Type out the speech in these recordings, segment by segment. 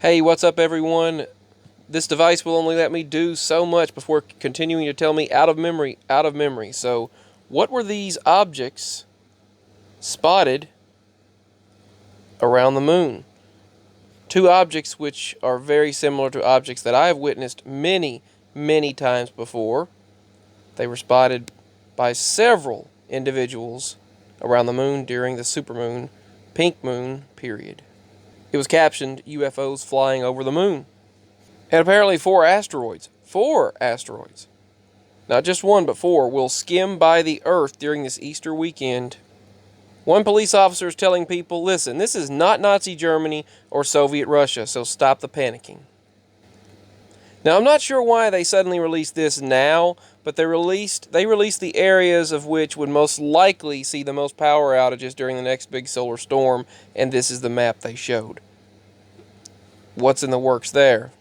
Hey, what's up, everyone? This device will only let me do so much before continuing to tell me out of memory, out of memory. So, what were these objects spotted around the moon? Two objects which are very similar to objects that I have witnessed many, many times before. They were spotted by several individuals around the moon during the supermoon, pink moon period. It was captioned UFOs flying over the moon. And apparently four asteroids, not just one but four, will skim by the Earth during this Easter weekend. One police officer is telling people, listen, this is not Nazi Germany or Soviet Russia, so stop the panicking. Now, I'm not sure why they suddenly released this now, but they released the areas of which would most likely see the most power outages during the next big solar storm, and this is the map they showed. What's in the works there?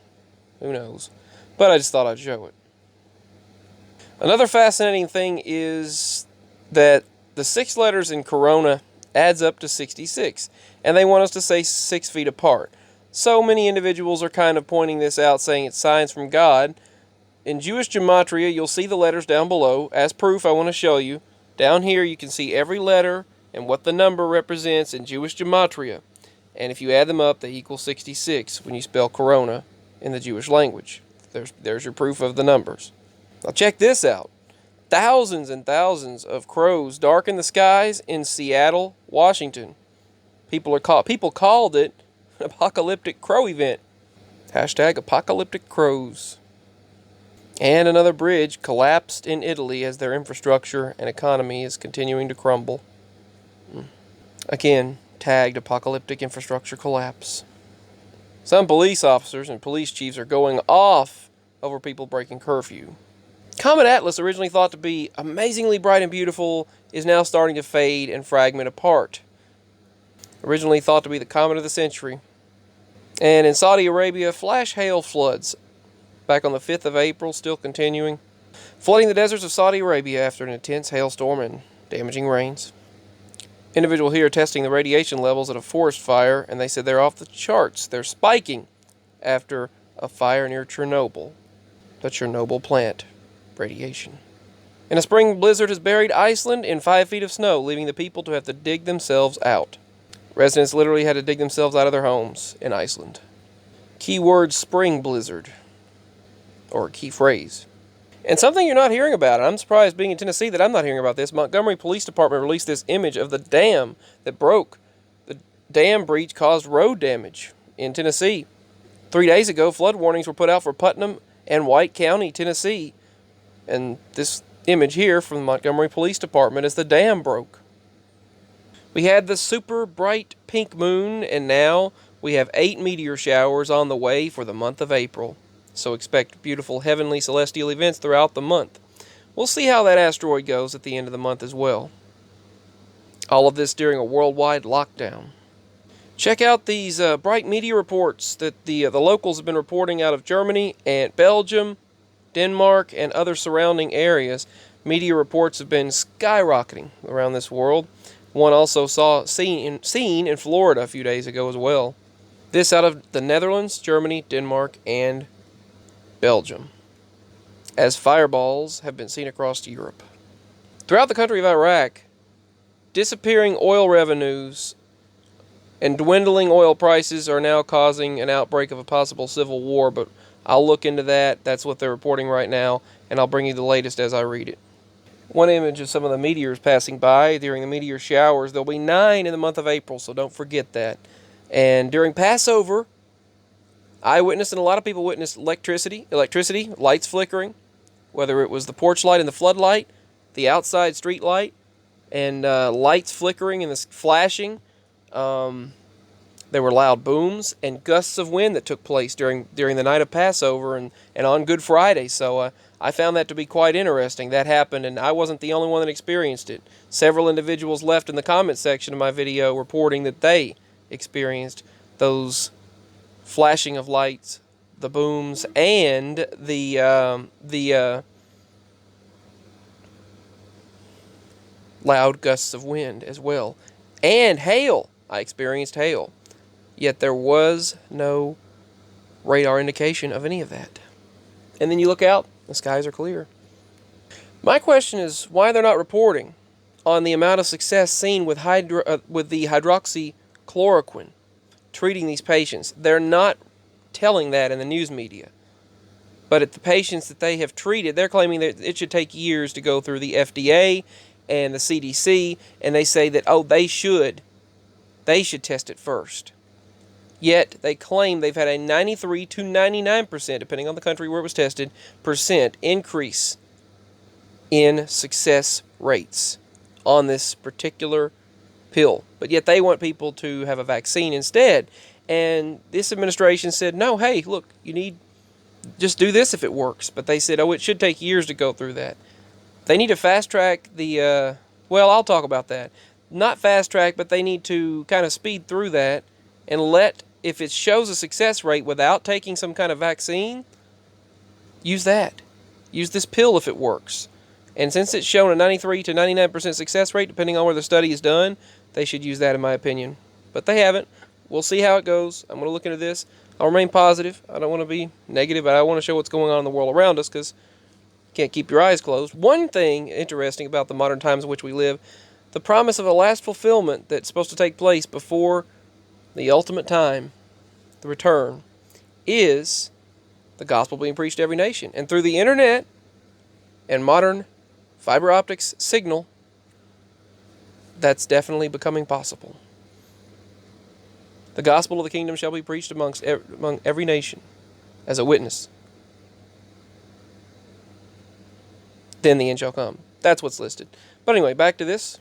Who knows? But I just thought I'd show it. Another fascinating thing is that the 6 letters in Corona adds up to 66, and they want us to say 6 feet apart. So many individuals are kind of pointing this out, saying it's signs from God. In Jewish gematria, you'll see the letters down below. As proof, I want to show you. Down here, you can see every letter and what the number represents in Jewish gematria. And if you add them up, they equal 66 when you spell Corona in the Jewish language. There's your proof of the numbers. Now check this out. Thousands and thousands of crows darken the skies in Seattle, Washington. People called it an apocalyptic crow event. Hashtag apocalyptic crows. And another bridge collapsed in Italy as their infrastructure and economy is continuing to crumble. Again, tagged apocalyptic infrastructure collapse. Some police officers and police chiefs are going off over people breaking curfew. Comet Atlas, originally thought to be amazingly bright and beautiful, is now starting to fade and fragment apart. Originally thought to be the comet of the century. And in Saudi Arabia, flash hail floods. Back on the 5th of April, still continuing. Flooding the deserts of Saudi Arabia after an intense hailstorm and damaging rains. Individual here testing the radiation levels at a forest fire, and they said they're off the charts. They're spiking after a fire near Chernobyl. The Chernobyl plant. Radiation. And a spring blizzard has buried Iceland in 5 feet of snow, leaving the people to have to dig themselves out. Residents literally had to dig themselves out of their homes in Iceland. Keyword spring blizzard. Or a key phrase. And something you're not hearing about, and I'm surprised being in Tennessee that I'm not hearing about this. Montgomery Police Department released this image of the dam that broke. The dam breach caused road damage in Tennessee. 3 days ago, flood warnings were put out for Putnam and White County, Tennessee. And this image here from the Montgomery Police Department is the dam broke. We had the super bright pink moon, and now we have 8 meteor showers on the way for the month of April. So expect beautiful heavenly celestial events throughout the month. We'll see how that asteroid goes at the end of the month as well. All of this during a worldwide lockdown. Check out these bright meteor reports that the locals have been reporting out of Germany and Belgium, Denmark, and other surrounding areas. Meteor reports have been skyrocketing around this world. One also seen in Florida a few days ago as well. This out of the Netherlands, Germany, Denmark, and Belgium, as fireballs have been seen across Europe. Throughout the country of Iraq, disappearing oil revenues and dwindling oil prices are now causing an outbreak of a possible civil war, but I'll look into that. That's what they're reporting right now, and I'll bring you the latest as I read it. One image of some of the meteors passing by during the meteor showers. There'll be 9 in the month of April, so don't forget that. And during Passover, I witnessed, and a lot of people witnessed, electricity, lights flickering, whether it was the porch light and the floodlight, the outside street light, and lights flickering and this flashing. There were loud booms and gusts of wind that took place during the night of Passover and on Good Friday. So I found that to be quite interesting. That happened, and I wasn't the only one that experienced it. Several individuals left in the comment section of my video reporting that they experienced those flashing of lights, the booms, and the loud gusts of wind as well. And hail. I experienced hail. Yet there was no radar indication of any of that. And then you look out, the skies are clear. My question is why they're not reporting on the amount of success seen with the hydroxychloroquine treating these patients. They're not telling that in the news media. But at the patients that they have treated, they're claiming that it should take years to go through the FDA and the CDC, and they say that, they should test it first. Yet they claim they've had a 93 to 99%, depending on the country where it was tested, percent increase in success rates on this particular pill. But yet they want people to have a vaccine instead. And this administration said, no, hey, look, just do this if it works. But they said, it should take years to go through that. They need to fast track I'll talk about that. Not fast track, but they need to kind of speed through that and if it shows a success rate without taking some kind of vaccine, use that. Use this pill if it works. And since it's shown a 93 to 99% success rate, depending on where the study is done, they should use that in my opinion. But they haven't. We'll see how it goes. I'm going to look into this. I'll remain positive. I don't want to be negative, but I want to show what's going on in the world around us because you can't keep your eyes closed. One thing interesting about the modern times in which we live, the promise of a last fulfillment that's supposed to take place before the ultimate time, the return, is the gospel being preached to every nation. And through the internet and modern fiber optics signal, that's definitely becoming possible. The gospel of the kingdom shall be preached among every nation as a witness. Then the end shall come. That's what's listed. But anyway, back to this.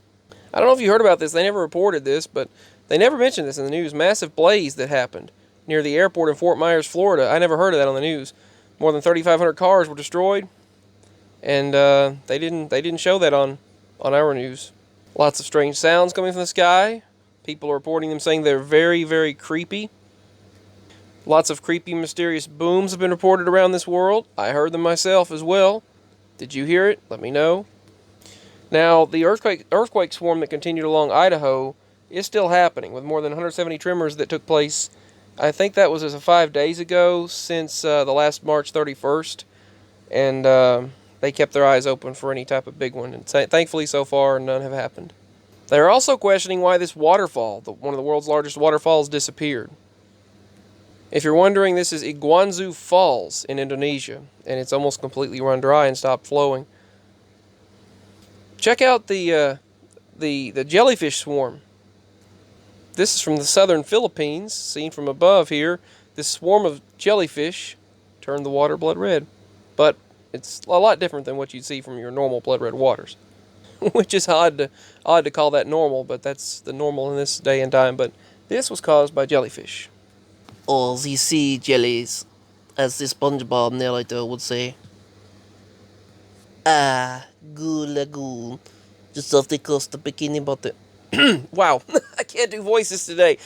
I don't know if you heard about this. They never reported this, but they never mentioned this in the news. Massive blaze that happened near the airport in Fort Myers, Florida. I never heard of that on the news. More than 3,500 cars were destroyed, and they didn't show that on our news. Lots of strange sounds coming from the sky. People are reporting them saying they're very, very creepy. Lots of creepy, mysterious booms have been reported around this world. I heard them myself as well. Did you hear it? Let me know. Now, the earthquake swarm that continued along Idaho is still happening, with more than 170 tremors that took place. I think that was as of 5 days ago since the last March 31st, and they kept their eyes open for any type of big one, and thankfully so far none have happened. They're also questioning why this waterfall, one of the world's largest waterfalls, disappeared. If you're wondering, this is Iguazu Falls in Indonesia, and it's almost completely run dry and stopped flowing. Check out the jellyfish swarm. This is from the southern Philippines, seen from above here. This swarm of jellyfish turned the water blood red. But it's a lot different than what you'd see from your normal blood red waters. Which is odd to call that normal, but that's the normal in this day and time. But this was caused by jellyfish. Or the sea jellies, as the SpongeBob narrator would say. Ah, good lagoon. Just off the coast of Bikini Bottom. Wow, I can't do voices today.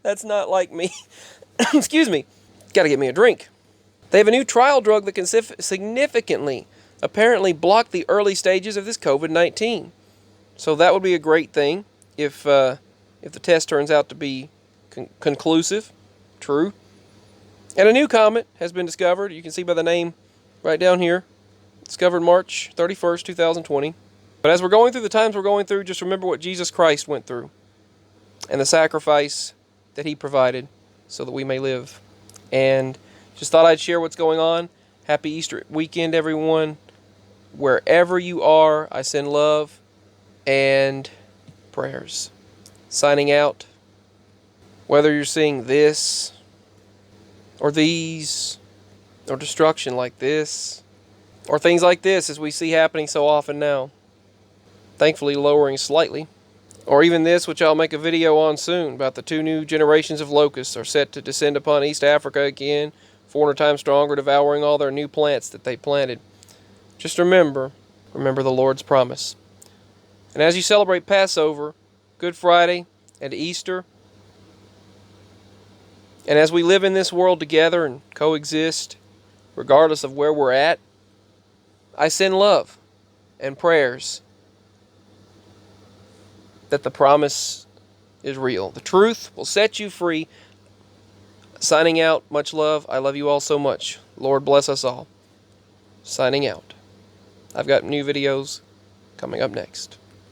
That's not like me. Excuse me. Gotta get me a drink. They have a new trial drug that can significantly, apparently, block the early stages of this COVID-19. So that would be a great thing if the test turns out to be conclusive, true. And a new comet has been discovered. You can see by the name right down here. Discovered March 31st, 2020. But as we're going through the times we're going through, just remember what Jesus Christ went through and the sacrifice that he provided so that we may live. And just thought I'd share what's going on. Happy Easter weekend, everyone. Wherever you are, I send love and prayers. Signing out. Whether you're seeing this or these or destruction like this or things like this as we see happening so often now. Thankfully lowering slightly. Or even this, which I'll make a video on soon, about the 2 new generations of locusts are set to descend upon East Africa again, 400 times stronger, devouring all their new plants that they planted. Just remember the Lord's promise. And as you celebrate Passover, Good Friday, and Easter, and as we live in this world together and coexist, regardless of where we're at, I send love and prayers that the promise is real. The truth will set you free. Signing out. Much love. I love you all so much. Lord bless us all. Signing out. I've got new videos coming up next.